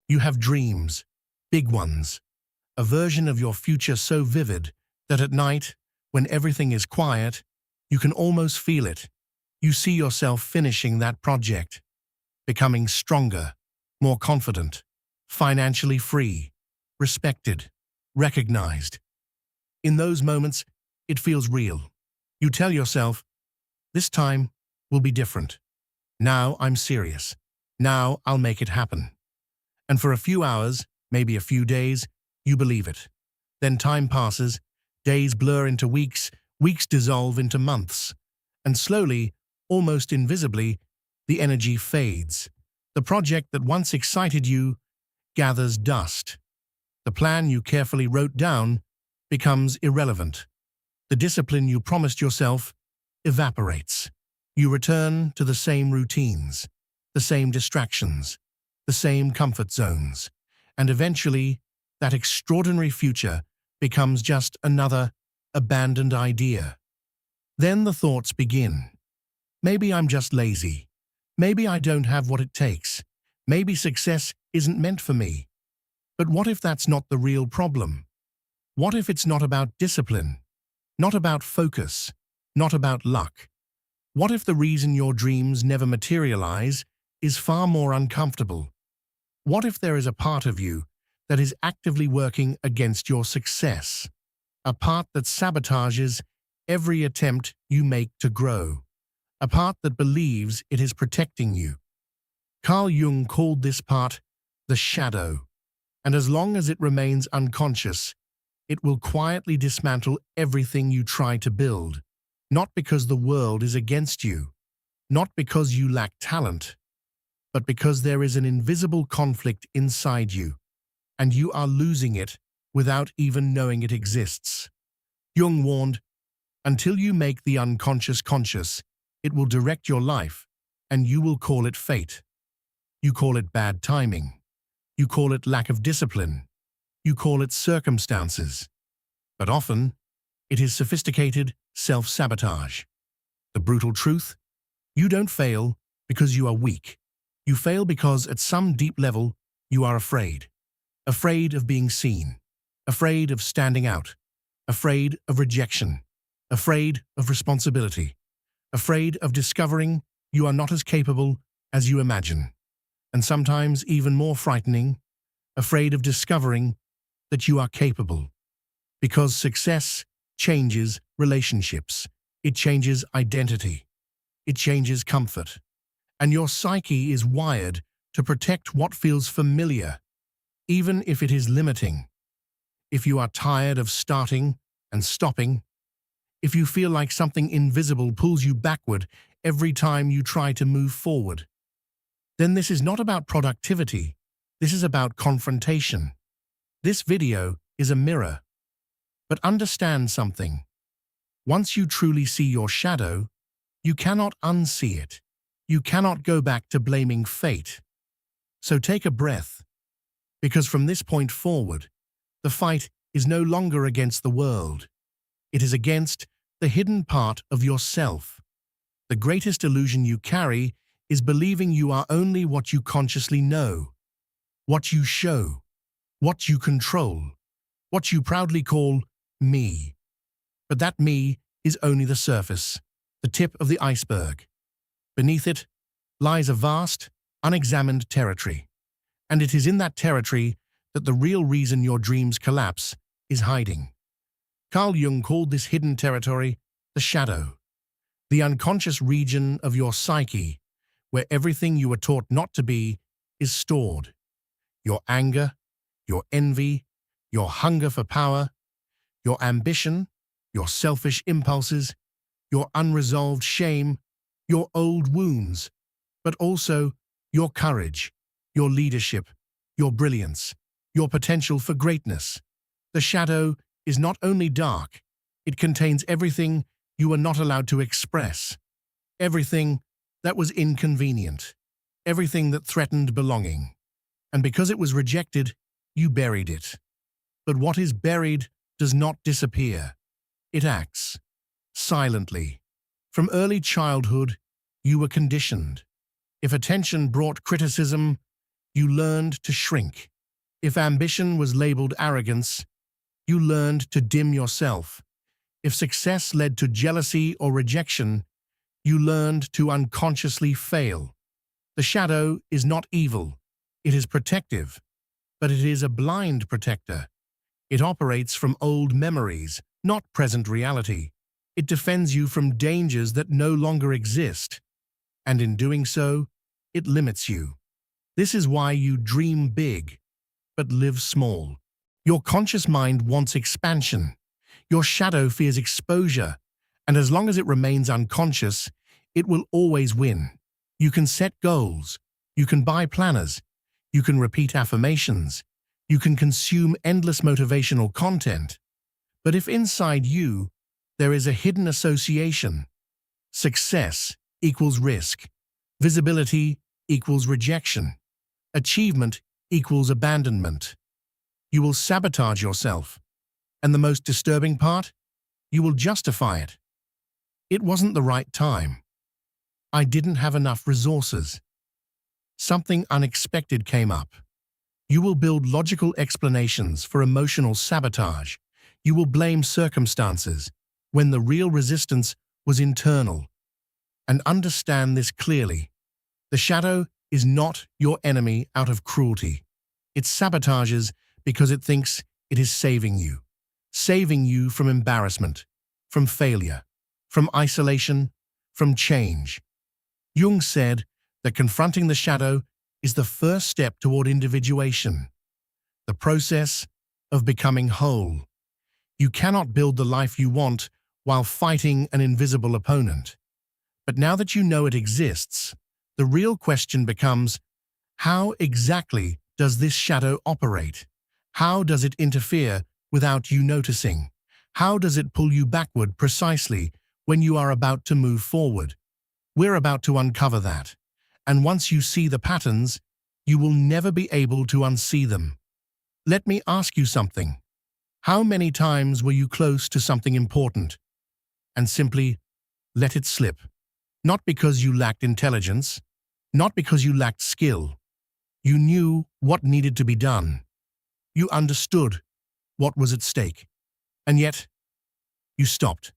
You have dreams, big ones, a version of your future so vivid that at night, when everything is quiet, you can almost feel it. You see yourself finishing that project, becoming stronger, more confident, financially free, respected, recognized. In those moments, it feels real. You tell yourself, this time will be different. Now I'm serious. Now I'll make it happen. And for a few hours, maybe a few days, you believe it. Then time passes, days blur into weeks, weeks dissolve into months, and slowly, almost invisibly, the energy fades. The project that once excited you gathers dust. The plan you carefully wrote down becomes irrelevant. The discipline you promised yourself evaporates. You return to the same routines, the same distractions, the same comfort zones, and eventually, that extraordinary future becomes just another abandoned idea. Then the thoughts begin. Maybe I'm just lazy. Maybe I don't have what it takes. Maybe success isn't meant for me. But what if that's not the real problem? What if it's not about discipline, not about focus, not about luck? What if the reason your dreams never materialize is far more uncomfortable? What if there is a part of you that is actively working against your success? A part that sabotages every attempt you make to grow. A part that believes it is protecting you. Carl Jung called this part the shadow, and as long as it remains unconscious, it will quietly dismantle everything you try to build, not because the world is against you, not because you lack talent, but because there is an invisible conflict inside you, and you are losing it without even knowing it exists. Jung warned, until you make the unconscious conscious, it will direct your life, and you will call it fate. You call it bad timing. You call it lack of discipline. You call it circumstances. But often, it is sophisticated self-sabotage. The brutal truth? You don't fail because you are weak. You fail because at some deep level, you are afraid. Afraid of being seen. Afraid of standing out. Afraid of rejection. Afraid of responsibility. Afraid of discovering you are not as capable as you imagine. And sometimes even more frightening, afraid of discovering that you are capable. Because success changes relationships. It changes identity. It changes comfort. And your psyche is wired to protect what feels familiar, even if it is limiting. If you are tired of starting and stopping, if you feel like something invisible pulls you backward every time you try to move forward, then this is not about productivity. This is about confrontation. This video is a mirror. But understand something. Once you truly see your shadow, you cannot unsee it. You cannot go back to blaming fate. So take a breath, because from this point forward, the fight is no longer against the world. It is against the hidden part of yourself. The greatest illusion you carry is believing you are only what you consciously know, what you show, what you control, what you proudly call me. But that me is only the surface, the tip of the iceberg. Beneath it lies a vast, unexamined territory. And it is in that territory that the real reason your dreams collapse is hiding. Carl Jung called this hidden territory the shadow, the unconscious region of your psyche where everything you were taught not to be is stored. Your anger, your envy, your hunger for power, your ambition, your selfish impulses, your unresolved shame, your old wounds, but also your courage, your leadership, your brilliance, your potential for greatness. The shadow is not only dark, it contains everything you were not allowed to express, everything that was inconvenient, everything that threatened belonging. And because it was rejected, you buried it. But what is buried does not disappear. It acts silently. From early childhood, you were conditioned. If attention brought criticism, you learned to shrink. If ambition was labeled arrogance, you learned to dim yourself. If success led to jealousy or rejection, you learned to unconsciously fail. The shadow is not evil. It is protective, but it is a blind protector. It operates from old memories, not present reality. It defends you from dangers that no longer exist, and in doing so, it limits you. This is why you dream big, but live small. Your conscious mind wants expansion. Your shadow fears exposure, and as long as it remains unconscious, it will always win. You can set goals. You can buy planners. You can repeat affirmations. You can consume endless motivational content. But if inside you, there is a hidden association, success equals risk, visibility equals rejection, achievement equals abandonment, you will sabotage yourself. And the most disturbing part? You will justify it. It wasn't the right time. I didn't have enough resources. Something unexpected came up. You will build logical explanations for emotional sabotage. You will blame circumstances when the real resistance was internal. And understand this clearly. The shadow is not your enemy out of cruelty. It sabotages because it thinks it is saving you from embarrassment, from failure, from isolation, from change. Jung said that confronting the shadow is the first step toward individuation, the process of becoming whole. You cannot build the life you want while fighting an invisible opponent. But now that you know it exists, the real question becomes, how exactly does this shadow operate? How does it interfere without you noticing? How does it pull you backward precisely when you are about to move forward? We're about to uncover that. And once you see the patterns, you will never be able to unsee them. Let me ask you something. How many times were you close to something important and simply let it slip? Not because you lacked intelligence, not because you lacked skill. You knew what needed to be done. You understood what was at stake. And yet, you stopped.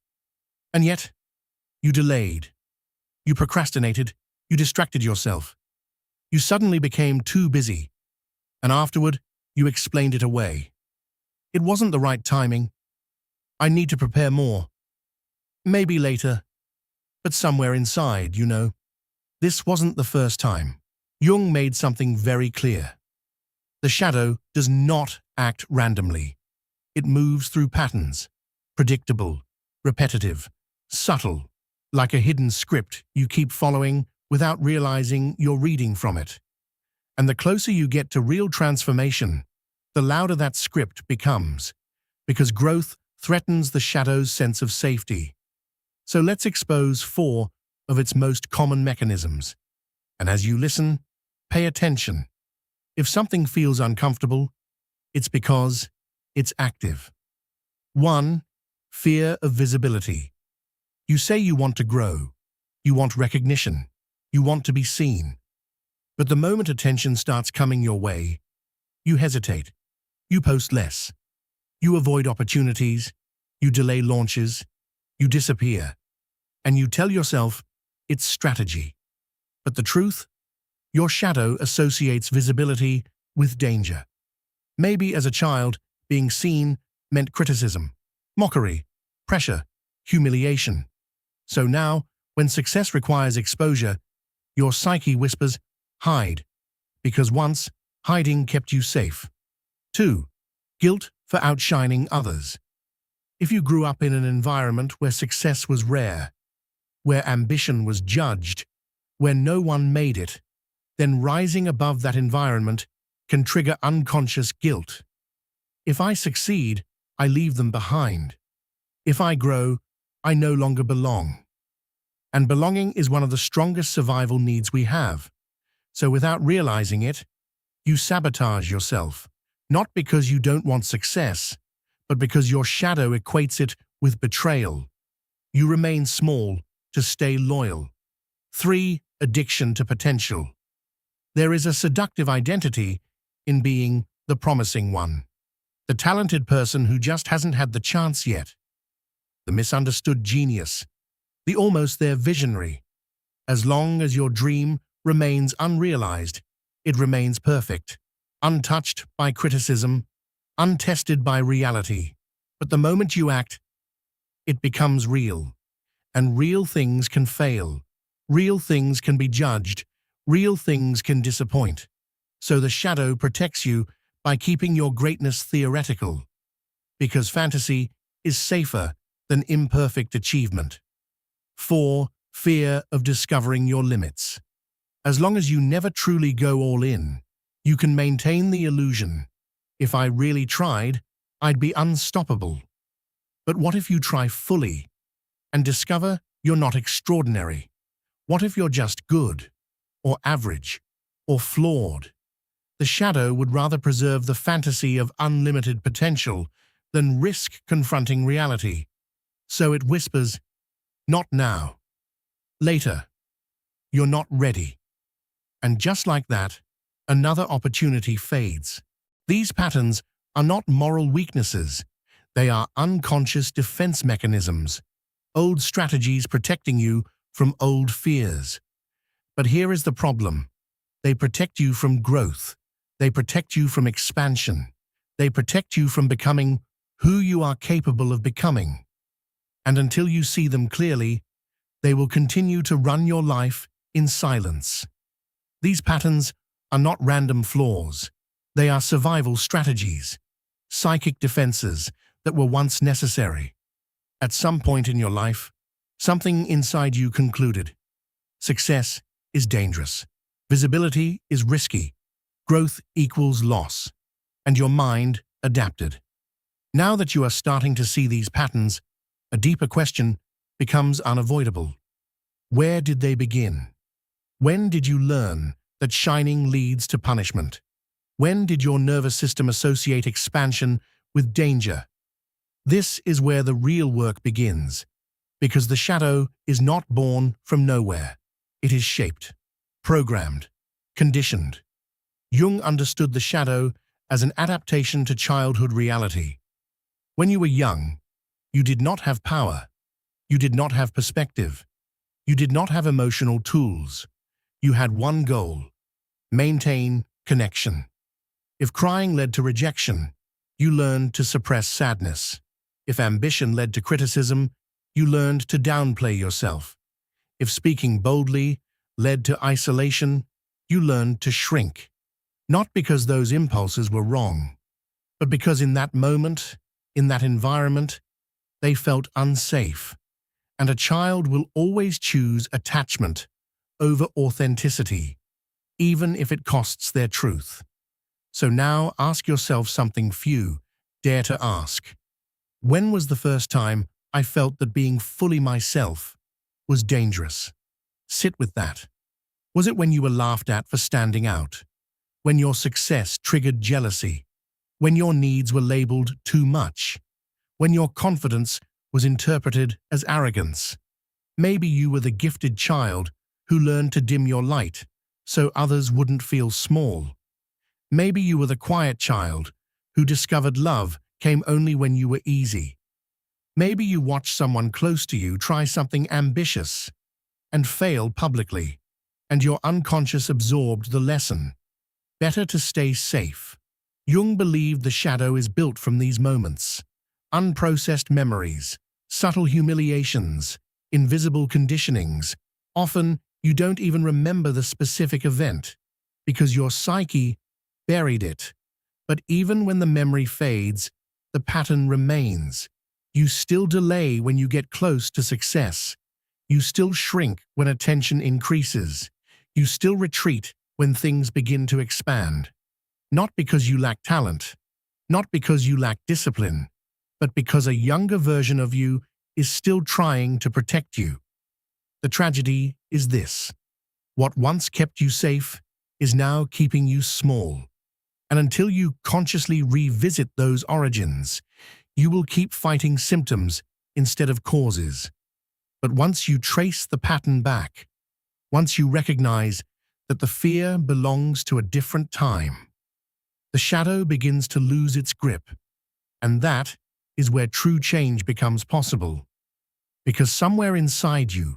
And yet, you delayed. You procrastinated. You distracted yourself. You suddenly became too busy. And afterward, you explained it away. It wasn't the right timing. I need to prepare more. Maybe later. But somewhere inside, this wasn't the first time. Jung made something very clear. The shadow does not act randomly. It moves through patterns, predictable, repetitive, subtle, like a hidden script you keep following without realizing you're reading from it. And the closer you get to real transformation, the louder that script becomes, because growth threatens the shadow's sense of safety. So let's expose 4 of its most common mechanisms. And as you listen, pay attention. If something feels uncomfortable, it's because it's active. 1. Fear of visibility. You say you want to grow. You want recognition. You want to be seen. But the moment attention starts coming your way, you hesitate. You post less. You avoid opportunities. You delay launches. You disappear. And you tell yourself it's strategy. But the truth? Your shadow associates visibility with danger. Maybe as a child, being seen meant criticism, mockery, pressure, humiliation. So now, when success requires exposure, your psyche whispers, hide, because once, hiding kept you safe. 2. Guilt for outshining others. If you grew up in an environment where success was rare, where ambition was judged, where no one made it, then rising above that environment can trigger unconscious guilt. If I succeed, I leave them behind. If I grow, I no longer belong. And belonging is one of the strongest survival needs we have. So without realizing it, you sabotage yourself, not because you don't want success, but because your shadow equates it with betrayal. You remain small to stay loyal. 3. Addiction to potential. There is a seductive identity in being the promising one, the talented person who just hasn't had the chance yet, the misunderstood genius, the almost there visionary. As long as your dream remains unrealized, it remains perfect, untouched by criticism, untested by reality. But the moment you act, it becomes real. And real things can fail. Real things can be judged. Real things can disappoint. So the shadow protects you by keeping your greatness theoretical, because fantasy is safer than imperfect achievement. 4. Fear of discovering your limits. As long as you never truly go all in, you can maintain the illusion. If I really tried, I'd be unstoppable. But what if you try fully and discover you're not extraordinary? What if you're just good, or average, or flawed? The shadow would rather preserve the fantasy of unlimited potential than risk confronting reality. So it whispers, "Not now. Later. You're not ready." And just like that, another opportunity fades. These patterns are not moral weaknesses. They are unconscious defense mechanisms, old strategies protecting you from old fears. But here is the problem. They protect you from growth. They protect you from expansion. They protect you from becoming who you are capable of becoming. And until you see them clearly, they will continue to run your life in silence. These patterns are not random flaws. They are survival strategies, psychic defenses that were once necessary. At some point in your life, something inside you concluded, success is dangerous, visibility is risky, growth equals loss, and your mind adapted. Now that you are starting to see these patterns, a deeper question becomes unavoidable. Where did they begin? When did you learn that shining leads to punishment? When did your nervous system associate expansion with danger? This is where the real work begins, because the shadow is not born from nowhere. It is shaped, programmed, conditioned. Jung understood the shadow as an adaptation to childhood reality. When you were young, you did not have power. You did not have perspective. You did not have emotional tools. You had one goal: maintain connection. If crying led to rejection, you learned to suppress sadness. If ambition led to criticism, you learned to downplay yourself. If speaking boldly led to isolation, you learned to shrink. Not because those impulses were wrong, but because in that moment, in that environment, they felt unsafe. And a child will always choose attachment over authenticity, even if it costs their truth. So now ask yourself something few dare to ask. When was the first time I felt that being fully myself was dangerous? Sit with that. Was it when you were laughed at for standing out? When your success triggered jealousy? When your needs were labeled too much? When your confidence was interpreted as arrogance? Maybe you were the gifted child who learned to dim your light so others wouldn't feel small. Maybe you were the quiet child who discovered love came only when you were easy. Maybe you watched someone close to you try something ambitious and fail publicly, and your unconscious absorbed the lesson. Better to stay safe. Jung believed the shadow is built from these moments. Unprocessed memories, subtle humiliations, invisible conditionings. Often, you don't even remember the specific event because your psyche buried it. But even when the memory fades, the pattern remains. You still delay when you get close to success. You still shrink when attention increases. You still retreat when things begin to expand. Not because you lack talent, not because you lack discipline, but because a younger version of you is still trying to protect you. The tragedy is this: what once kept you safe is now keeping you small. And until you consciously revisit those origins, you will keep fighting symptoms instead of causes. But once you trace the pattern back, once you recognize that the fear belongs to a different time. The shadow begins to lose its grip, and that is where true change becomes possible. Because somewhere inside you,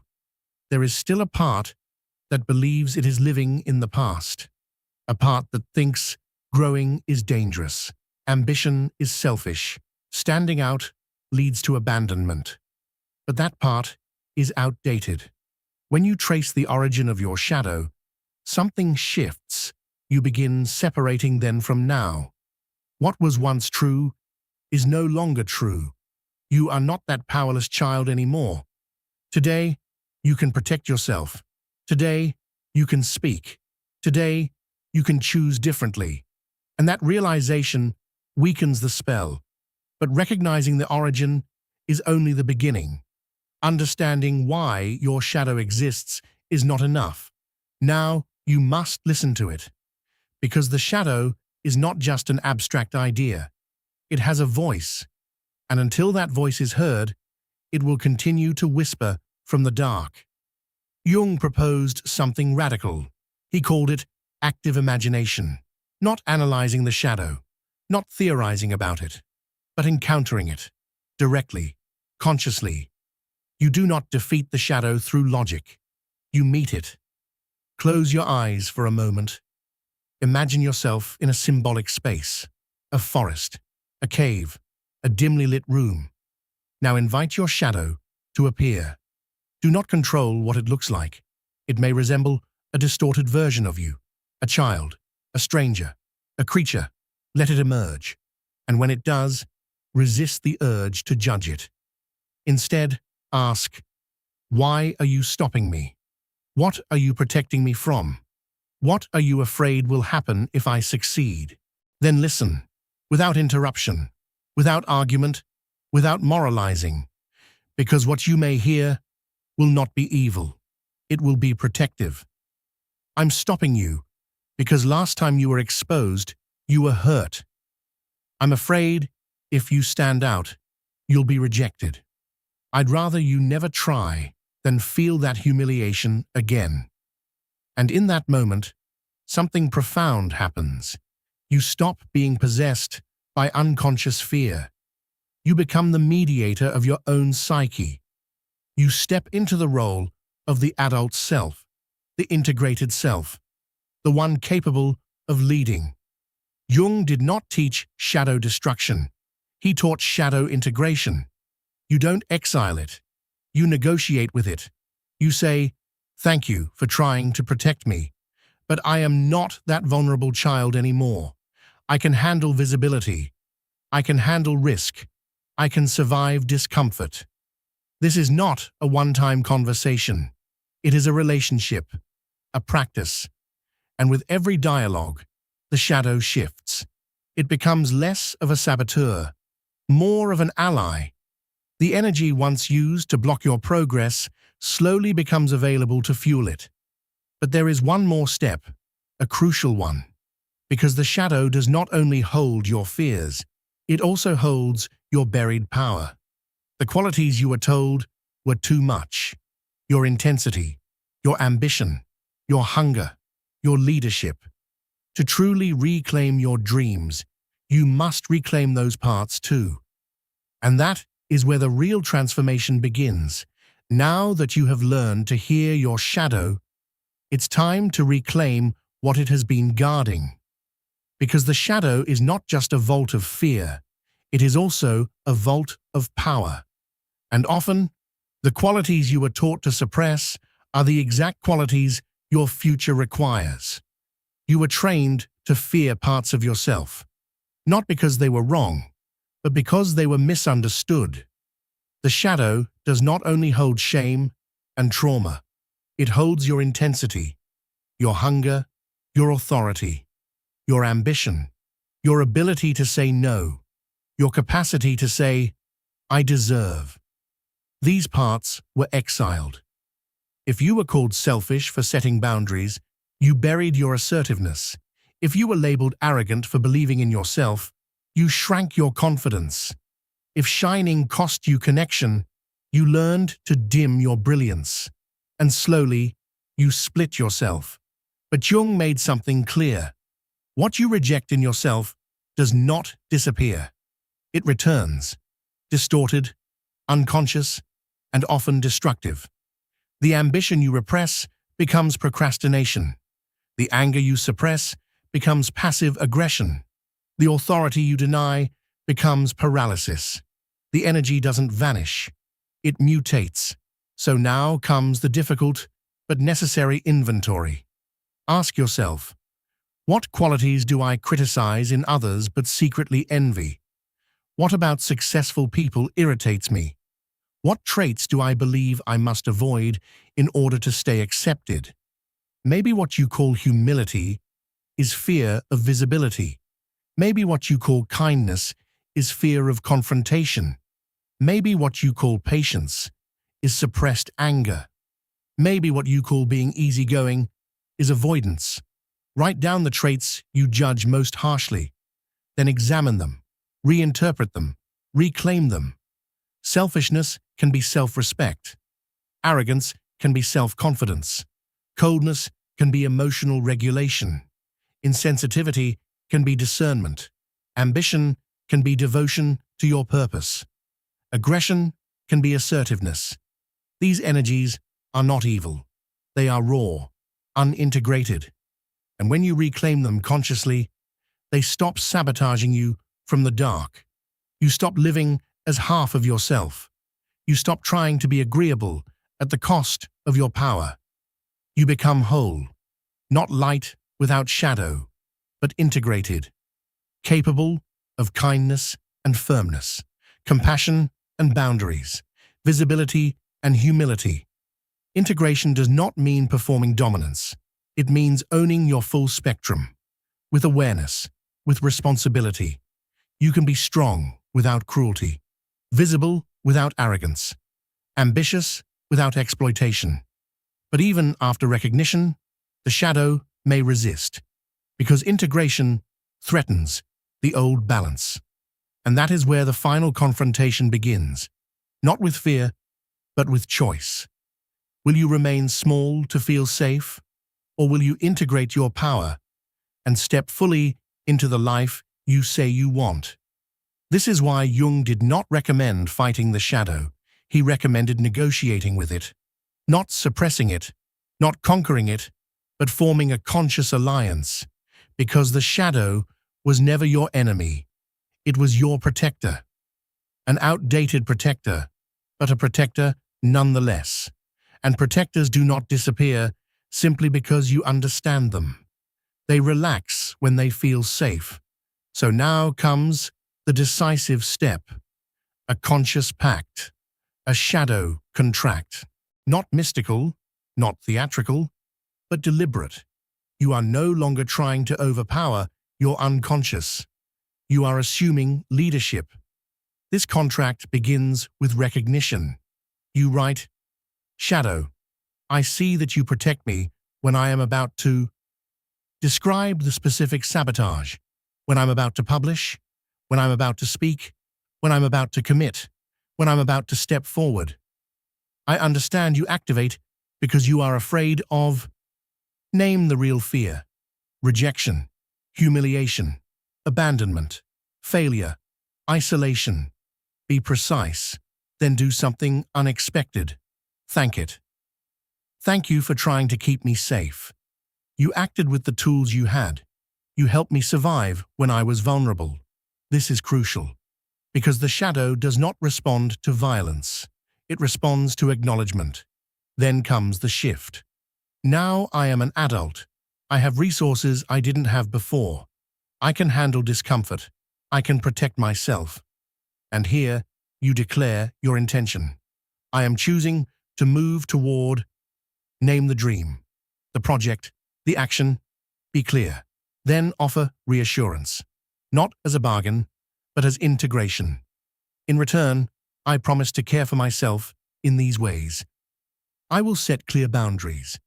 there is still a part that believes it is living in the past. A part that thinks growing is dangerous, ambition is selfish, standing out leads to abandonment. But that part is outdated. When you trace the origin of your shadow, something shifts. You begin separating then from now. What was once true is no longer true. You are not that powerless child anymore. Today, you can protect yourself. Today, you can speak. Today, you can choose differently. And that realization weakens the spell. But recognizing the origin is only the beginning. Understanding why your shadow exists is not enough. Now, you must listen to it. Because the shadow is not just an abstract idea. It has a voice. And until that voice is heard, it will continue to whisper from the dark. Jung proposed something radical. He called it active imagination. Not analyzing the shadow, not theorizing about it, but encountering it, directly, consciously. You do not defeat the shadow through logic. You meet it. Close your eyes for a moment. Imagine yourself in a symbolic space, a forest, a cave, a dimly lit room. Now invite your shadow to appear. Do not control what it looks like. It may resemble a distorted version of you, a child, a stranger, a creature. Let it emerge. And when it does, resist the urge to judge it. Instead, ask, why are you stopping me? What are you protecting me from? What are you afraid will happen if I succeed? Then listen, without interruption, without argument, without moralizing, because what you may hear will not be evil. It will be protective. I'm stopping you because last time you were exposed, you were hurt. I'm afraid if you stand out, you'll be rejected. I'd rather you never try than feel that humiliation again. And in that moment, something profound happens. You stop being possessed by unconscious fear. You become the mediator of your own psyche. You step into the role of the adult self, the integrated self, the one capable of leading. Jung did not teach shadow destruction. He taught shadow integration. You don't exile it. You negotiate with it. You say, thank you for trying to protect me, but I am not that vulnerable child anymore. I can handle visibility. I can handle risk. I can survive discomfort. This is not a one-time conversation. It is a relationship, a practice. And with every dialogue, the shadow shifts. It becomes less of a saboteur, more of an ally. The energy once used to block your progress slowly becomes available to fuel it. But there is one more step, a crucial one, because the shadow does not only hold your fears, it also holds your buried power. The qualities you were told were too much. Your intensity, your ambition, your hunger, your leadership. To truly reclaim your dreams, you must reclaim those parts too. And that is where the real transformation begins. Now that you have learned to hear your shadow, it's time to reclaim what it has been guarding. Because the shadow is not just a vault of fear, it is also a vault of power. And often, the qualities you were taught to suppress are the exact qualities your future requires. You were trained to fear parts of yourself, not because they were wrong, but because they were misunderstood. The shadow does not only hold shame and trauma, it holds your intensity, your hunger, your authority, your ambition, your ability to say no, your capacity to say, I deserve. These parts were exiled. If you were called selfish for setting boundaries, you buried your assertiveness. If you were labeled arrogant for believing in yourself, you shrank your confidence. If shining cost you connection, you learned to dim your brilliance. And slowly, you split yourself. But Jung made something clear. What you reject in yourself does not disappear. It returns, distorted, unconscious, and often destructive. The ambition you repress becomes procrastination. The anger you suppress becomes passive aggression. The authority you deny becomes paralysis. The energy doesn't vanish. It mutates. So now comes the difficult but necessary inventory. Ask yourself, what qualities do I criticize in others but secretly envy? What about successful people irritates me? What traits do I believe I must avoid in order to stay accepted? Maybe what you call humility is fear of visibility. Maybe what you call kindness is fear of confrontation. Maybe what you call patience is suppressed anger. Maybe what you call being easygoing is avoidance. Write down the traits you judge most harshly, then examine them, reinterpret them, reclaim them. Selfishness can be self-respect. Arrogance can be self-confidence. Coldness can be emotional regulation. Insensitivity can be discernment. Ambition can be devotion to your purpose. Aggression can be assertiveness. These energies are not evil. They are raw, unintegrated. And when you reclaim them consciously, they stop sabotaging you from the dark. You stop living as half of yourself. You stop trying to be agreeable at the cost of your power. You become whole, not light without shadow, but integrated, capable of kindness and firmness, compassion and boundaries, visibility and humility. Integration does not mean performing dominance. It means owning your full spectrum, with awareness, with responsibility. You can be strong without cruelty, visible without arrogance, ambitious without exploitation. But even after recognition, the shadow may resist, because integration threatens the old balance. And that is where the final confrontation begins, not with fear, but with choice. Will you remain small to feel safe, or will you integrate your power and step fully into the life you say you want? This is why Jung did not recommend fighting the shadow. He recommended negotiating with it, not suppressing it, not conquering it, but forming a conscious alliance, because the shadow was never your enemy. It was your protector. An outdated protector, but a protector nonetheless. And protectors do not disappear simply because you understand them. They relax when they feel safe. So now comes the decisive step, a conscious pact, a shadow contract. Not mystical, not theatrical, but deliberate. You are no longer trying to overpower your unconscious. You are assuming leadership. This contract begins with recognition. You write, "Shadow, I see that you protect me when I am about to..." Describe the specific sabotage. When I'm about to publish, when I'm about to speak, when I'm about to commit, when I'm about to step forward. I understand you activate because you are afraid of... Name the real fear: rejection, humiliation, abandonment, failure, isolation. Be precise, then do something unexpected. Thank it. Thank you for trying to keep me safe. You acted with the tools you had. You helped me survive when I was vulnerable. This is crucial, because the shadow does not respond to violence. It responds to acknowledgement. Then comes the shift. Now I am an adult. I have resources I didn't have before. I can handle discomfort. I can protect myself. And here, you declare your intention. I am choosing to move toward... Name the dream, the project, the action. Be clear. Then offer reassurance, not as a bargain, but as integration. In return, I promise to care for myself in these ways. I will set clear boundaries.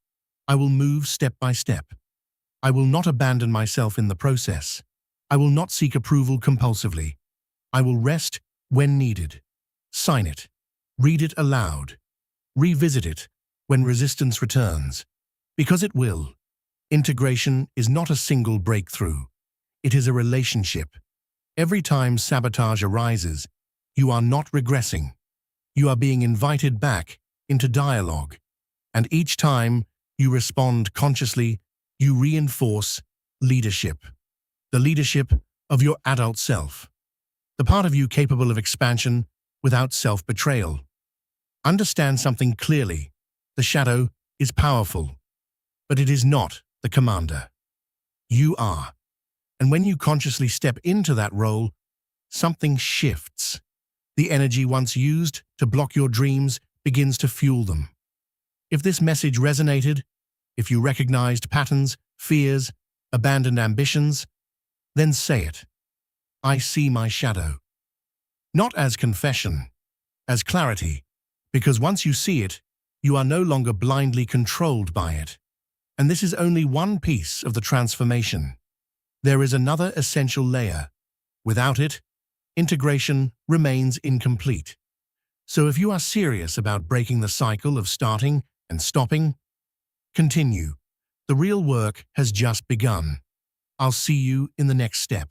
I will move step by step. I will not abandon myself in the process. I will not seek approval compulsively. I will rest when needed. Sign it. Read it aloud. Revisit it when resistance returns. Because it will. Integration is not a single breakthrough. It is a relationship. Every time sabotage arises, you are not regressing. You are being invited back into dialogue. And each time you respond consciously, you reinforce leadership. The leadership of your adult self. The part of you capable of expansion without self-betrayal. Understand something clearly. The shadow is powerful, but it is not the commander. You are. And when you consciously step into that role, something shifts. The energy once used to block your dreams begins to fuel them. If this message resonated, if you recognized patterns, fears, abandoned ambitions, then say it. I see my shadow. Not as confession, as clarity, because once you see it, you are no longer blindly controlled by it. And this is only one piece of the transformation. There is another essential layer. Without it, integration remains incomplete. So if you are serious about breaking the cycle of starting and stopping, continue. The real work has just begun. I'll see you in the next step.